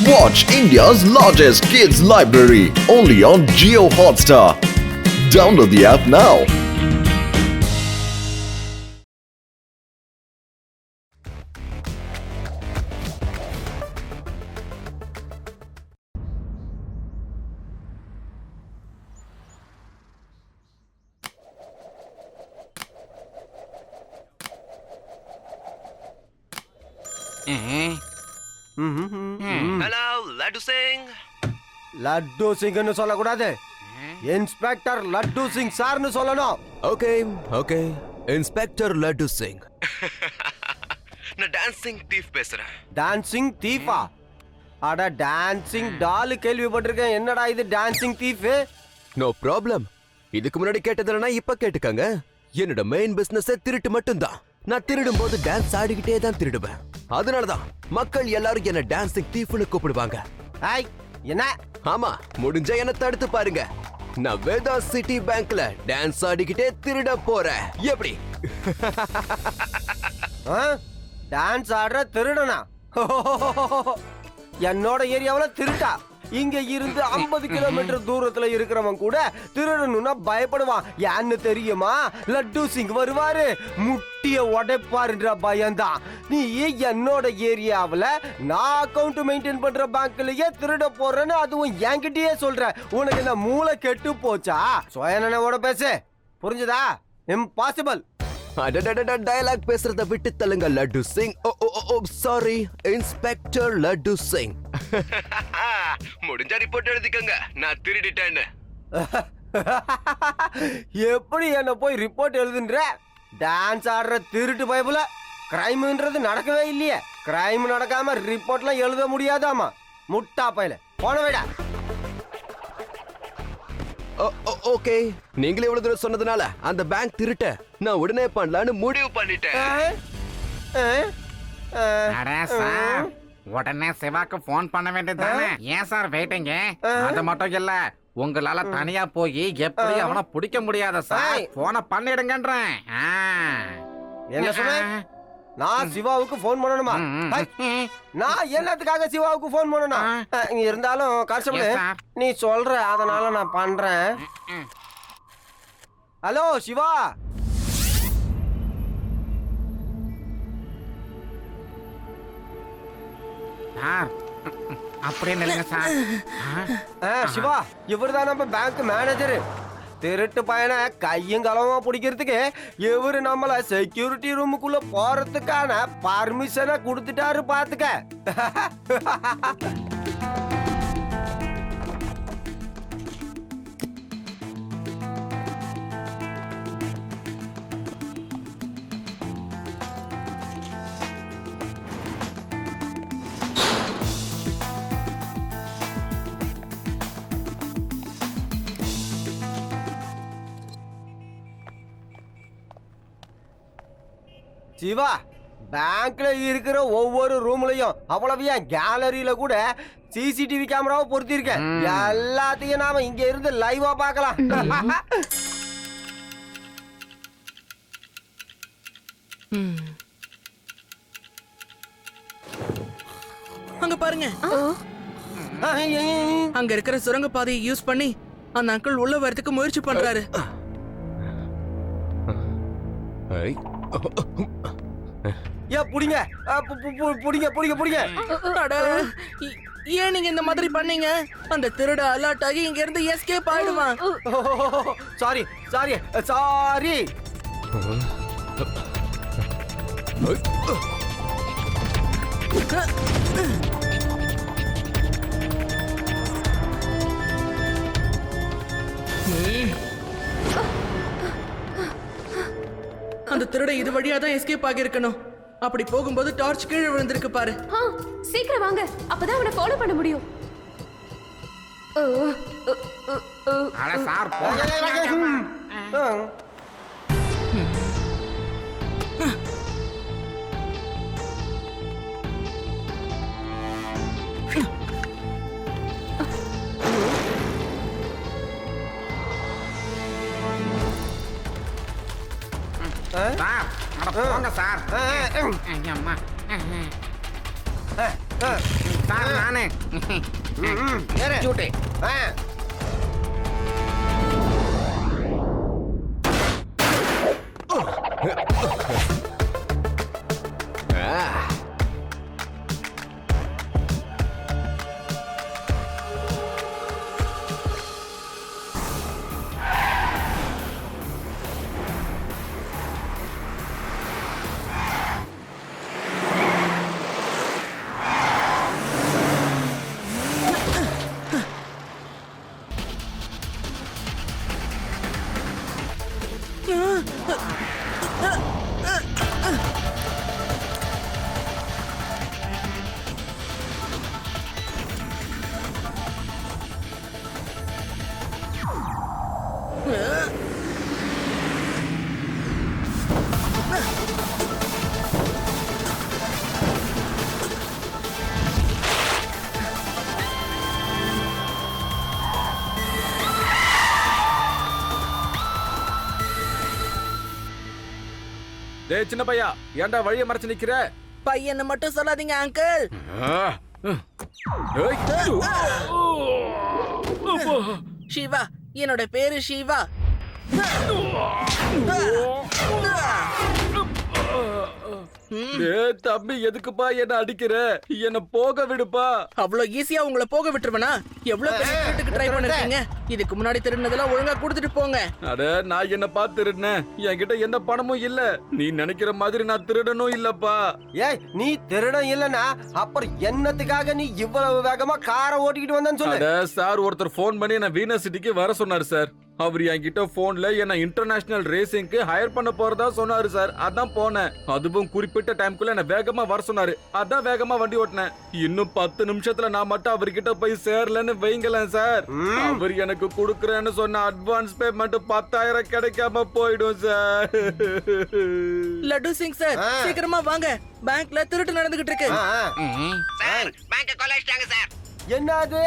Watch India's largest kids library only on Jio Hotstar. Download the app now. Hello Laddu Singh. Laddu சிங்னு சொல்லக்கூடாது, inspector Laddu Singh சார்னு சொல்லணும். Okay okay, inspector Laddu Singh. நான் dancing thief பேசுறேன். Dancing தீஃபா? அட டான்சிங் டால் கேள்விப்பட்டிருக்கேன், என்னடா இது டான்சிங் தீஃப்? No problem. இதுக்கு முன்னாடி கேட்டதுலனா இப்ப கேட்டுக்கங்க. என்னோட மெயின் பிசினஸ் திருட்டு மட்டும்தான். நான் திருடும் போது டான்ஸ் ஆடிக்கிட்டே தான் திருடுவேன். அதனாலதான் மக்கள் எல்லாரும் என்ன டான்சிங் தீஃப்னு கூப்பிடுவாங்க. ஐய் என்ன? ஆமா, முடிஞ்ச என்ன தடுத்து பாருங்க. நான் வேதா சிட்டி பேங்க்ல டான்ஸ் ஆடிக்கிட்டே திருட போறேன். எப்படி? டான்ஸ் ஆடுற திருடனா? என்னோட ஏரியாவுல திருட்டா? இங்க இருந்து 50 கிலோமீட்டர் தூரத்துல இருக்கிறவன் கூட திருடணும்னா பயப்படுவான். ஏன்னு தெரியுமா? லட்டு சிங் வருவாரு, முட்டிய உடைப்பாருன்ற பயம்தான். நீ என்னோட ஏரியாவுல நான் அக்கவுண்ட் மெயின்டைன் பண்ற பேங்க்லயே திருட போறேன்னு அதுவும் என்கிட்டயே சொல்ற. உனக்கு என்ன மூளை கெட்டு போச்சா? சுயநனவோட பேசு, புரிஞ்சுதா? இம்பாசிபிள். டயலாக் பேசுறத விட்டு தள்ளுங்க லட்டு சிங். ஓ சாரி, இன்ஸ்பெக்டர் லட்டு சிங். முடிஞ்ச ரிப்போர்ட் எழுதிக்கங்க, நான் திருடிட்டேன்னு. எப்படி என்ன போய் ரிப்போர்ட் எழுதுன்ற? டான்ஸ் ஆடுற திருட்டு பயப்புல கிரைம்ன்றது நடக்கவே இல்லையே. கிரைம் நடக்காம ரிப்போர்ட்லாம் எழுத முடியாதாமா? முட்டா பயல, போன வேடா. ஓகே, நீங்களே இவ்வளவு தூரம் சொன்னதுனால அந்த பேங்க் திருட்ட நான் உடனே பண்ணலான்னு முடிவு பண்ணிட்டேன். உடனே சிவாக்கு போன் பண்ண வேண்டியதுதானே? ஏன் சார் வெயிட்டிங்க? அது மட்டும் இல்ல, உங்களால தனியா போய் எப்படி அவனை பிடிக்க முடியாத சார். போன பண்ணிடுங்கன்றேன். என்ன சொன்ன? நான் சிவாவுக்கு போன் பண்ணணுமா? நான் என்னத்துக்காக சிவாவுக்கு போன் பண்ணணும்? இருந்தாலும் கான்ஸ்டபிள் நீ சொல்ற, அதனால நான் பண்றேன். ஹலோ சிவா. அப்படியே நில்லுங்க சார். சிவா, இவர்தான் நம்ம பேங்க் மேனேஜர். திருட்டு பையனை கையும் களமா பிடிக்கிறதுக்கு இவரு நம்மள செக்யூரிட்டி ரூமுக்குள்ள போறதுக்கான பர்மிஷனை கொடுத்துட்டாரு பாத்துக்க. சிவா, பேங்க்ல இருக்கிற ஒவ்வொரு ரூம்லயும் அவ்வளவு ஏன் கேலரியில கூட சிசிடிவி கேமராவை பொருத்திருக்கேன். எல்லாத்தையும் நாம இங்க இருந்து லைவா பார்க்கலாம். அங்க பாருங்க, அங்க இருக்கிற சுரங்க பாதையை யூஸ் பண்ணி அந்த அங்கிள் உள்ள வரதுக்கு முயற்சி பண்றாரு. புடிங்க புடிங்க புடிங்க புடிங்க. ஏன் நீங்க இந்த மாதிரி பண்ணீங்க? அந்த திருட அலர்ட் ஆகி இங்க இருந்து எஸ்கேப் ஆயிடுவான். Sorry sorry sorry. அந்த திருட இது வழியா தான் எஸ்கேப் ஆகி இருக்கணும். அப்படி போகும்போது டார்ச் கீழே விழுந்திருக்கு பாரு. சீக்கிரம் வாங்க, அப்பதான் அவனை ஃபாலோ பண்ண முடியும். அட சார், சார், போங்க சார். சார் நானு ஏறு. ஜூட்டி ஆ. டேய் சின்ன பையா ஏன்டா வழிய மறைச்சு நிக்கிற? பையனை மட்டும் சொல்லாதீங்க அங்கிள். ஏய். சிவா, என்னோட பேரு சிவா. டேய் தம்பி எதுக்குப்பா என்ன அடிக்கிற? என்ன போக விடுப்பா. அவ்வளவு ஈஸியா உங்களை போக விட்டுருவனா? எவ்வளவு பெரிய திருட்டுக்கு ட்ரை பண்ணிருக்கீங்க. இதுக்கு முன்னாடி திருடினதெல்லாம் ஒழுங்கா கொடுத்துட்டு போங்க. அட நான் என்ன பார்த்து திருடுனேன். என்கிட்ட எந்த பணமும் இல்ல. நீ நினைக்கிற மாதிரி நான் திருடனும் இல்லப்பா. ஏய் நீ திருடன் இல்லனா அப்புறம் என்னத்துக்காக நீ இவ்வளவு வேகமா காரை ஓட்டிக்கிட்டு வந்தேன்னு சொல்லு. அட சார் ஒருத்தர் ஃபோன் பண்ணி என்ன வீனஸ் சிட்டிக்கு வர சொன்னாரு சார். அவர் என்கிட்ட போன்ல என்ன இன்டர்நேஷனல் ரேசிங்க்கு ஹையர் பண்ண போறதா சொன்னாரு சார். அதான் போனேன். அதுவும் குறிப்பிட்ட டைம்க்குள்ள என்ன வேகமா வர சொன்னாரு. அதான் வேகமா வண்டி ஓட்டினேன். இன்னும் 10 நிமிஷத்துல நான் மட்டும் அவர்கிட்ட போய் சேரலன்னு வைங்களேன் சார். அவர் எனக்கு கொடுக்கறேன்னு சொன்ன அட்வான்ஸ் பேமெண்ட் 10,000 கிடைக்காம போயிடும் சார். லட்டு சிங் சார், சீக்கிரமா வாங்க. பேங்க்ல திருட்டு நடந்துகிட்டு இருக்கு. சார் பேங்க் கொள்ளையடிச்சிட்டாங்க சார். என்னது?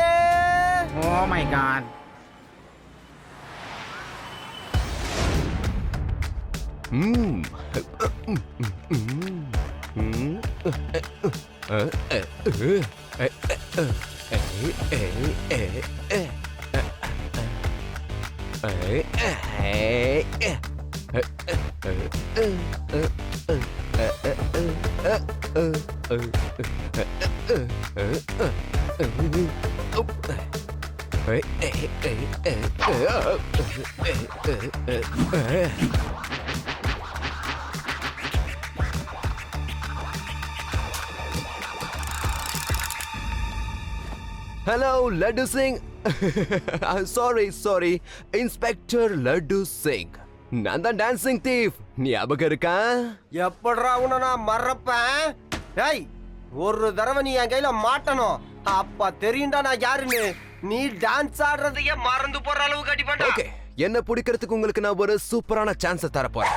Oh my god. Hello Laddu Singh. Sorry inspector Laddu Singh. நான் தான் டான்சிங் தீஃப். ஞாபகம் இருக்கா? எப்படிடா உன்னை நான் மறப்பேன்? ஏய் ஒரு தடவை நீ என் கையில மாட்டணும். அப்ப தெரியும்டா நான் யாருன்னு. நீ டான்ஸ் ஆடுறதையே மறந்து போற அளவுக்கு அடிப்பேன்டா. ஓகே, என்ன பிடிக்கிறதுக்கு உங்களுக்கு நான் ஒரு சூப்பரான சான்ஸ் தர போறேன்.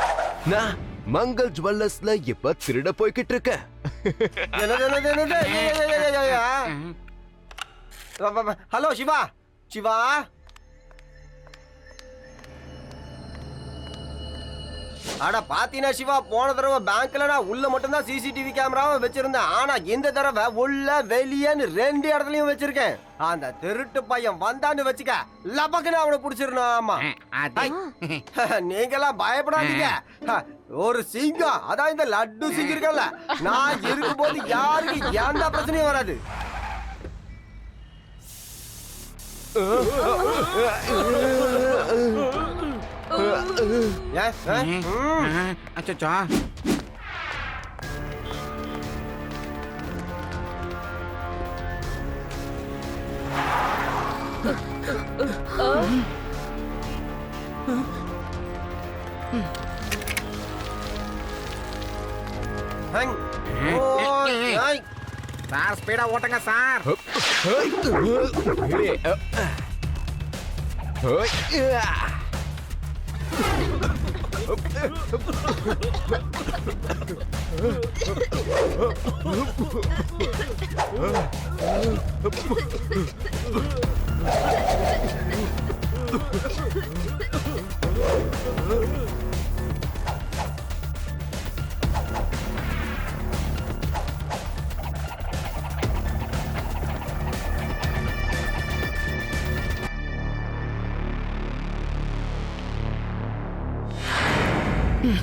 நான் மங்கள் ஜுவல்லர்ஸ்ல இப்ப திருட போய்கிட்டு இருக்கேன். ஹலோ சிவா. சிவா அட பாத்தீனா சிவா, போன தடவை பேங்க்ல நான் உள்ள மட்டும்தான் சிசிடிவி கேமராவை வச்சிருந்தேன். ஆனா இந்த தடவை உள்ள வெளியேன்னு 2 இடத்துலயும் வச்சிருக்கேன். அந்த திருட்டு பையன் வந்தான்னு வச்சுக்க, லபக்குன்னு அவனை புடிச்சிடணும். ஆமா நீங்கெல்லாம் பயப்படாதீங்க. ஒரு சிங்கம், அதான் இந்த லட்டு சிங்கம் இருக்கல, நான் இருக்கும்போது யாருக்கு எந்த பிரச்சனையும் வராது. அச்சச்சோ. சார் ஸ்பீடா ஓட்டுங்க சார். உங்க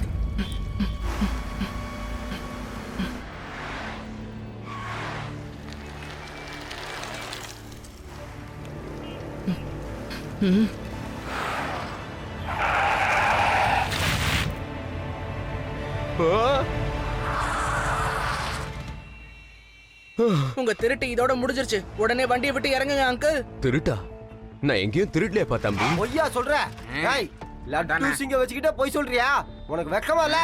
திருட்டு இதோட முடிஞ்சிருச்சு. உடனே வண்டியை விட்டு இறங்குங்க அங்கிள். திருட்டா? நான் எங்கேயும் திருடலையப்பா தம்பி. பொய்யா சொல்ற? ஏய், லட்டு சிங்க வச்சுக்கிட்டே போய் சொல்றியா? உனக்கு வெக்கமா இல்ல?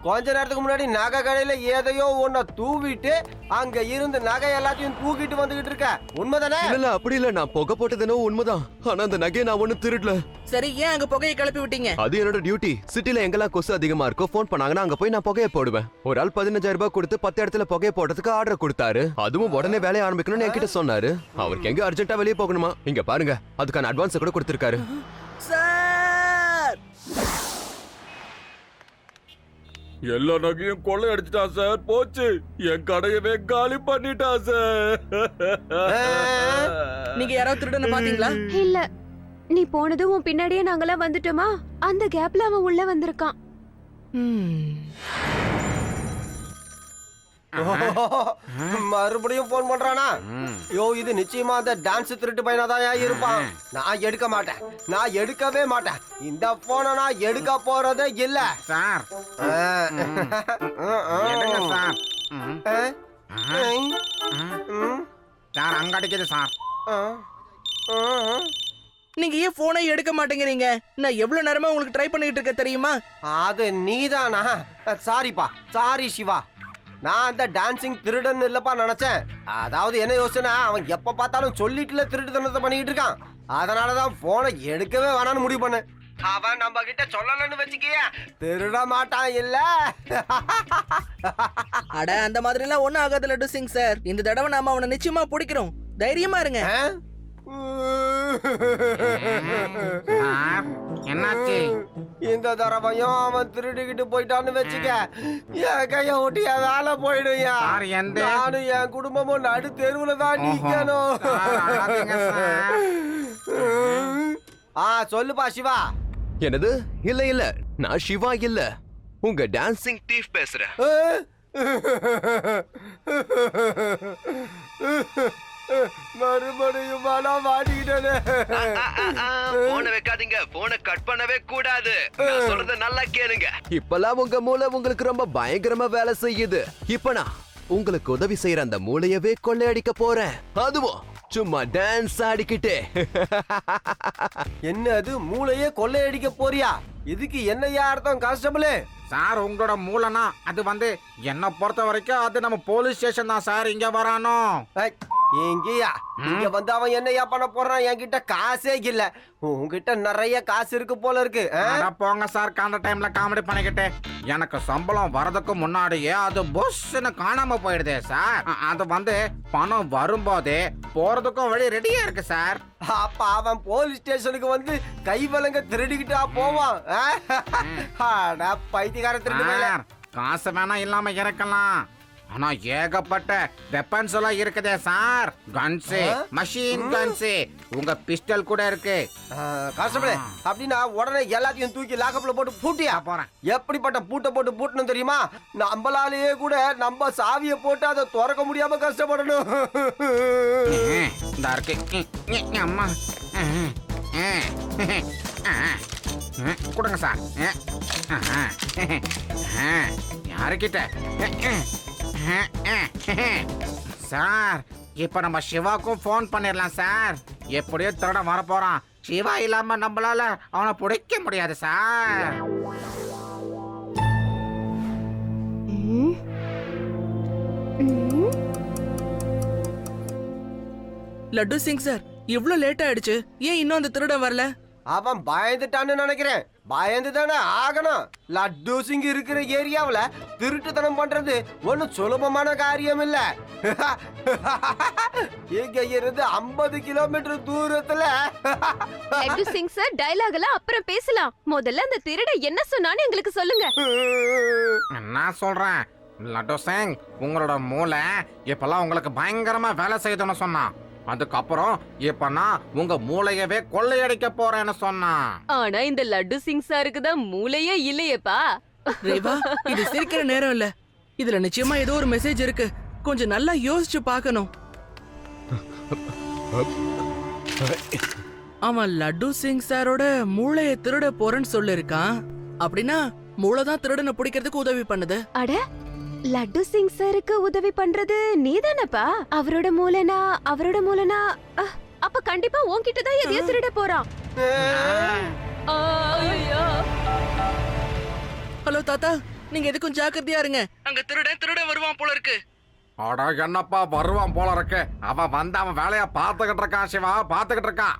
கொஞ்ச நேரத்துக்கு முன்னாடி நகை கடையில ஏதையோ ஒன்ன தூவிட்டு அங்க இருந்து நகை எல்லாத்தையும் தூக்கிட்டு வந்துகிட்டு இருக்க, உண்மைதானே? இல்ல அப்படி இல்ல, நான் புகை போட்டதுனோ உண்மைதான். ஆனா அந்த நகையை நான் ஒண்ணு திருடல. சரி, ஏன் அங்க புகையை கிளப்பி விட்டீங்க? அது என்னோட டியூட்டி. சிட்டில எங்கெல்லாம் கொசு அதிகமா இருக்கோ போன் பண்ணாங்கன்னா அங்க போய் நான் புகையை போடுவேன். ஒரு ஆள் 15,000 ரூபாய் கொடுத்து 10 இடத்துல புகையை போடுறதுக்கு ஆர்டர் கொடுத்தாரு. அதுவும் உடனே வேலையை ஆரம்பிக்கணும்னு என்கிட்ட சொன்னாரு. அவருக்கு எங்க அர்ஜென்ட்டா வெளியே போகணுமா, இங்க பாருங்க அதுக்கான அட்வான்ஸ் கூட கொடுத்திருக்காரு. சார், எல்லா நகையும் கொள்ளை அடிச்சிட்டா சார். போச்சு, என் கடையவே காலி பண்ணிட்டா சார். நீங்க யாராவது திருடனை பாத்தீங்களா? இல்ல, நீ போனதும் உன் பின்னாடியே நாங்கெல்லாம் வந்துட்டோமா, அந்த கேப்ல அவன் உள்ள வந்திருக்கான். மறுபடியும் போன் பண்றானா? யோ, இது நிச்சயமா அந்த டான்ஸ் திருட்டு பையனாதான் இருப்பான். நான் எடுக்க மாட்டேன், நான் எடுக்கவே மாட்டேன். இந்த போனை நான் எடுக்க போறதே இல்ல சார். எடுங்க சார். சார், அங்க அடிக்குது சார். நீங்க ஏன் போனை எடுக்க மாட்டேங்கிறீங்க? நான் எவ்வளவு நேரமா உங்களுக்கு ட்ரை பண்ணிட்டு இருக்க தெரியுமா? அது நீதானா? சாரிப்பா, சாரி சிவா. நான் அந்த டான்சிங் திருடன் இல்லப்பா நினைச்சேன். அதாவது என்ன யோசனை, அவன் எப்ப பார்த்தாலும் சொல்லிட்டுல திருட்டுத்தனத்தை பண்ணிக்கிட்டு இருக்கான். அதனாலதான் போனை எடுக்கவே வேணாம்னு முடிவு பண்ணேன். அவன் நம்ம கிட்ட சொல்லலன்னு வச்சுக்கிய திருட மாட்டான் இல்ல. அட, அந்த மாதிரி எல்லாம் ஒண்ணும் ஆகாது லட்டு சிங் சார். இந்த தடவை நாம அவனை நிச்சயமா பிடிக்கிறோம். தைரியமா இருங்க. சார், என்னாச்சு? இந்த தடவையும் அவன் திருடிக்கிட்டு போயிட்டான்னு வச்சுக்க, என் கைய ஒட்டி வேலை போயிடும். சார், எந்த? நானும் என் குடும்பமும் நடு தெருவுல தான் நிக்கணும். சார், அழாதீங்க சார். சொல்லுப்பா சிவா. என்னது? இல்ல இல்ல, நான் சிவா இல்ல, உங்க டான்சிங் தீஃப் பேசுறேன். மறுபடியும் மாட்டிக்கிட்டேன். போனை வைக்காதீங்க, போனை கட் பண்ணவே கூடாது. நான் சொல்றத நல்லா கேளுங்க. இப்பெல்லாம் உங்க மூளை உங்களுக்கு ரொம்ப பயங்கரமா வேலை செய்யுது. இப்ப நான் உங்களுக்கு உதவி செய்யற அந்த மூளையவே கொள்ளையடிக்க போறேன். அதுவும் சும்மா டான்ஸ் ஆடிக்கிட்டே. என்ன அது, மூளையே கொள்ளையடிக்க போறியா? இதுக்கு என்னையா அர்த்தம் கான்ஸ்டபிளே? சார், உங்களோட மூலனா அது என்ன பொறுத்த வரைக்கும் அது நம்ம போலீஸ் ஸ்டேஷன் தான் சார். இங்க வரானோ? எங்கயா இங்க வந்து அவன் என்னையா பண்ண போறான்? என்கிட்ட காசே இல்ல. உன்கிட்ட நிறைய காசு இருக்கு போல இருக்கு. போங்க சார், காண்ட டைம்ல காமெடி பண்ணிக்கிட்டு. எனக்கு சம்பளம் வரதுக்கு முன்னாடியே அது பொஸ்ன்னு காணாம போயிடுதே சார். அது பணம் வரும்போதே போறதுக்கும் வழி ரெடியா இருக்கு சார். அப்ப அவன் போலீஸ் ஸ்டேஷனுக்கு வந்து கைவலங்க திருடிக்கிட்டா போவான். பைத்தியக்கார திருடு. காசு வேணா இல்லாம இருக்கலாம், ஆனா ஏகப்பட்ட வெப்பன்ஸ் எல்லாம் இருக்குதே சார். கன்ஸ், மஷின் கன்ஸ், உங்க பிஸ்டல் கூட இருக்கு. கான்ஸ்டபிளே, அப்படின்னா உடனே எல்லாத்தையும் தூக்கி லாக்கப்ல போட்டு பூட்டியா போறேன். எப்படிப்பட்ட பூட்டை போட்டு பூட்டணும் தெரியுமா? நம்மளாலேயே கூட நம்ம சாவியை போட்டு அதை திறக்க முடியாம கஷ்டப்படணும். இந்த இருக்கு அம்மா. கொடுங்க சார். யாருக்கிட்ட சார்? இப்ப நம்ம சிவாக்கும் போன் பண்ணிடலாம் சார். எப்படியோ திருட வர போறான். சிவா இல்லாம நம்மளால அவனை பிடிக்க முடியாது சார். லட்டு சிங் சார், இவ்ளோ லேட் ஆயிடுச்சு. ஏன் இன்னும் அந்த திருடன் வரல? அவன் பயந்துட்டான்னு நினைக்கிறேன். பயந்து தானே ஆகணும். லட்டு சிங் இருக்கிற ஏரியாவுல திருட்டுத்தனம் பண்றது ஒன்னும் சுலபமான காரியம் இல்ல. இங்க இருந்து 50 கிலோமீட்டர் தூரத்துல. லட்டு சிங் சார், டயலாக் எல்லாம் அப்புறம் பேசலாம். முதல்ல அந்த திருட என்ன சொன்னான்னு எங்களுக்கு சொல்லுங்க. நான் சொல்றேன் லட்டு சிங், உங்களோட மூளை இப்பெல்லாம் உங்களுக்கு பயங்கரமா வேலை செய்யணும்னு சொன்னான். அதுக்கப்புறம் இப்ப நான் உங்க மூளையவே கொள்ளையடிக்க போறேன்னு சொன்னான். ஆனா இந்த லட்டு சிங் சாருக்கு தான் மூளையே இல்லையேப்பா. ரேவா, இது சிரிக்கிற நேரம் இல்ல. இதுல நிச்சயமா ஏதோ ஒரு மெசேஜ் இருக்கு. கொஞ்சம் நல்லா யோசிச்சு பார்க்கணும். அவன் லட்டு சிங் சாரோட மூளையை திருட போறேன்னு சொல்லிருக்கான். அப்படின்னா மூளை தான் திருடனை பிடிக்கிறதுக்கு உதவி பண்ணுது. அட, லட்டு சிங் சாருக்கு உதவி பண்றது நீதானப்பா? அவரோட மூலனா அப்ப கண்டிப்பா உன்கிட்ட தான் எதையோ திருட போறான். ஐயோ. ஹலோ தாத்தா, நீங்க எதுக்கும் ஜாக்கிரதையா இருங்க. அங்க திருட வருவான் போல இருக்கு. அட என்னப்பா வருவான் போல இருக்கு. அவன் வந்து அவன் வேலைய பாத்துக்கிட்டு இருக்கான் சிவா, பாத்துக்கிட்டு இருக்கான்.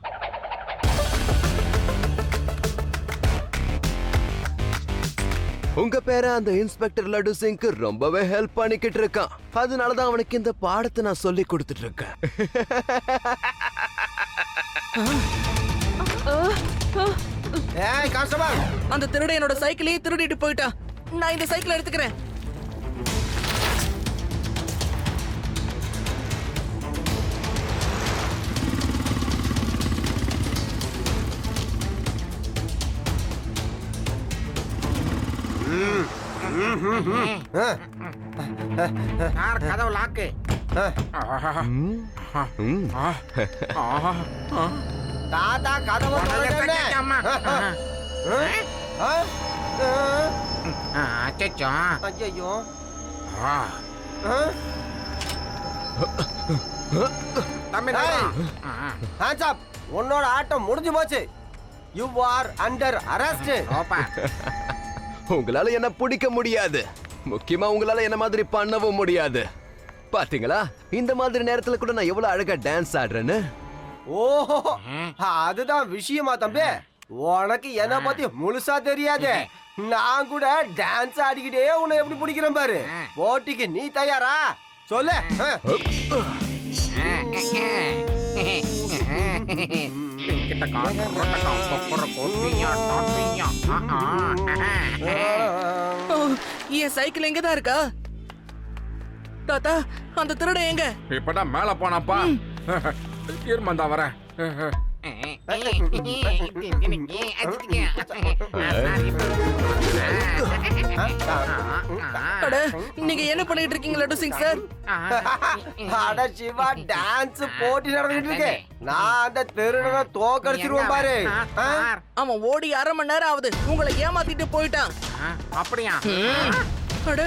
உங்க பேர அந்த இன்ஸ்பெக்டர் லட்டு சிங்க்கு ரொம்பவே ஹெல்ப் பண்ணிக்கிட்டு இருக்கான். அதனாலதான் அவனுக்கு இந்த பாடத்தை நான் சொல்லி கொடுத்துட்டு இருக்கேன். ஏய் கான்ஸ்டபிள், அந்த திருட என்னோட சைக்கிளையே திருடிட்டு போயிட்டான். நான் இந்த சைக்கிளை எடுத்துக்கிறேன். சார் கதவு லாக்கு. தாத்தா கதவை திறந்தேனே. அச்சச்சோ. ஐயோ. தம்பி ஹேண்ட்ஸ் அப். உன்னோட ஆட்டம் முடிஞ்சு போச்சு. You are under arrest. உங்களால என்ன பிடிக்க முடியாது. முக்கியமா உங்களால என்ன மாதிரி பண்ணவும் முடியாது. பாத்தீங்களா, இந்த மாதிரி நேரத்துல கூட நான் எவ்வளவு அழகா டான்ஸ் ஆடுறேன்னு. ஓஹோ, அதுதான் விஷயமா தம்பி? உனக்கு என்ன பத்தி முழுசா தெரியாது. நான் கூட டான்ஸ் ஆடிக்கிட்டே உன்னை எப்படி பிடிக்கிறேன் பாரு. போட்டிக்கு நீ தயாரா? சொல்லு. என் சைக்கிள் எங்கதான் இருக்கா? தாத்தா, அந்த திருட எங்க? இப்பதான் மேல போனாப்பா. இருமந்தா வரேன். அட, நீங்க என்ன பண்ணிட்டு இருக்கீங்க லட்டு சிங் சார்? அட சிவா, டான்ஸ் போட்டி நடந்துட்டு இருக்கு. நான் அந்த திருடனை தோக்கடிச்சிருவேன் பாரு. அவன் ஓடி 1/2 மணி நேரம் ஆகுது. உங்களை ஏமாத்திட்டு போயிட்டான். அப்படியா? அட,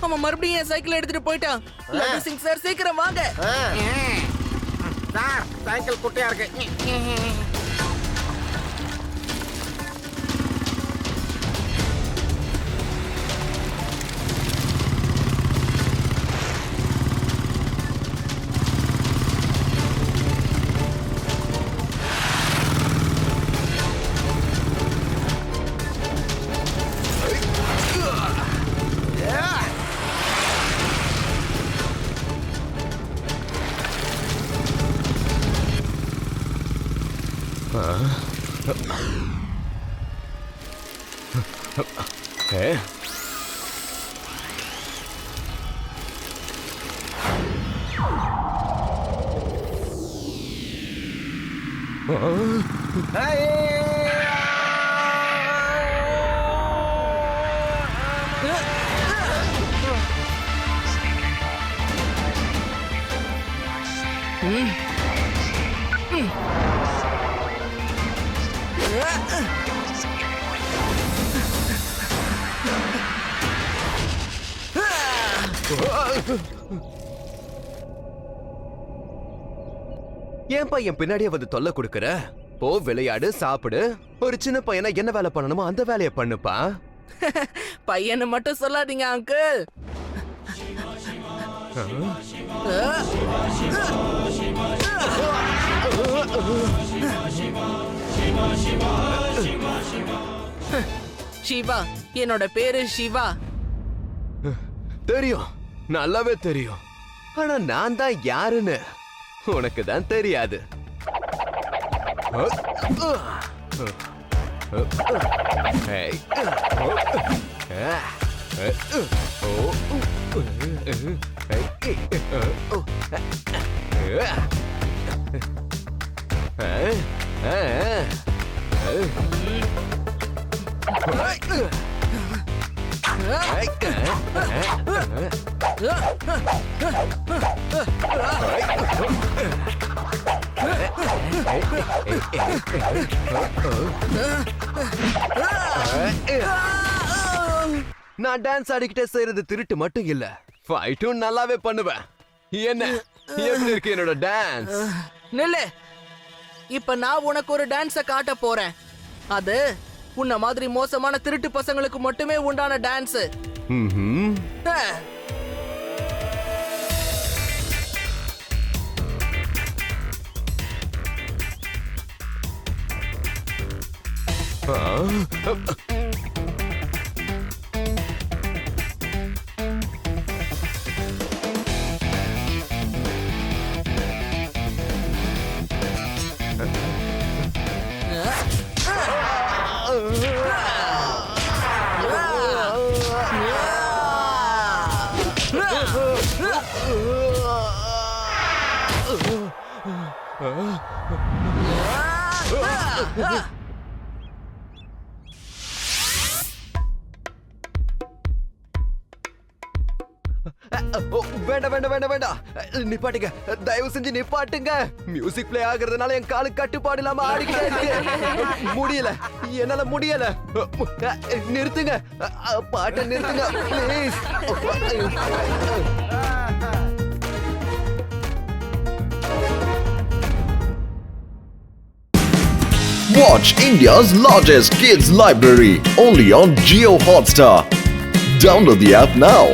அவன் மறுபடியும் என் சைக்கிள் எடுத்துட்டு போயிட்டான். லட்டு சிங் சார், சீக்கிரம் வாங்க. சார் சைக்கிள் குட்டியா இருக்கு. ஏன் பையன் பின்னாடியே வந்து தொல்லை கொடுக்கற? போ, விளையாடு, சாப்பிடு. ஒரு சின்ன பையனா என்ன வேலை பண்ணணுமோ அந்த வேலையை பண்ணுப்பா. பையனை மட்டும் சொல்லாதீங்க அங்கிள். சிவா, என்னோட பேரு சிவா. தெரியும், நல்லாவே தெரியும். ஆனா நான் தான் யாருன்னு உனக்கு தான் தெரியாது. நான் டான்ஸ் ஆடிக்கிட்டே செய்யறது திருட்டு மட்டும் இல்ல, ஃபைட்டும் நல்லாவே பண்ணுவேன். என்ன எப்படி இருக்கு என்னோட டான்ஸ்? நில்லு. இப்ப நான் உனக்கு ஒரு டான்ஸ காட்ட போறேன். அது உன்ன மாதிரி மோசமான திருட்டு பசங்களுக்கு மட்டுமே உண்டான டான்ஸ். வேண்டாம் வேண்டாம் வேண்டாம் வேண்டாம், நிப்பாட்டுங்க, தயவு செஞ்சு நிப்பாட்டுங்க. மியூசிக் பிளே ஆகுறதுனால என் காலு கட்டுப்பாடு இல்லாம ஆடிக்கிட்டே இருக்கு. முடியல, என்னால முடியல. நிறுத்துங்க, பாட்டை நிறுத்துங்க please. Watch India's largest kids library only on Jio Hotstar. Download the app now.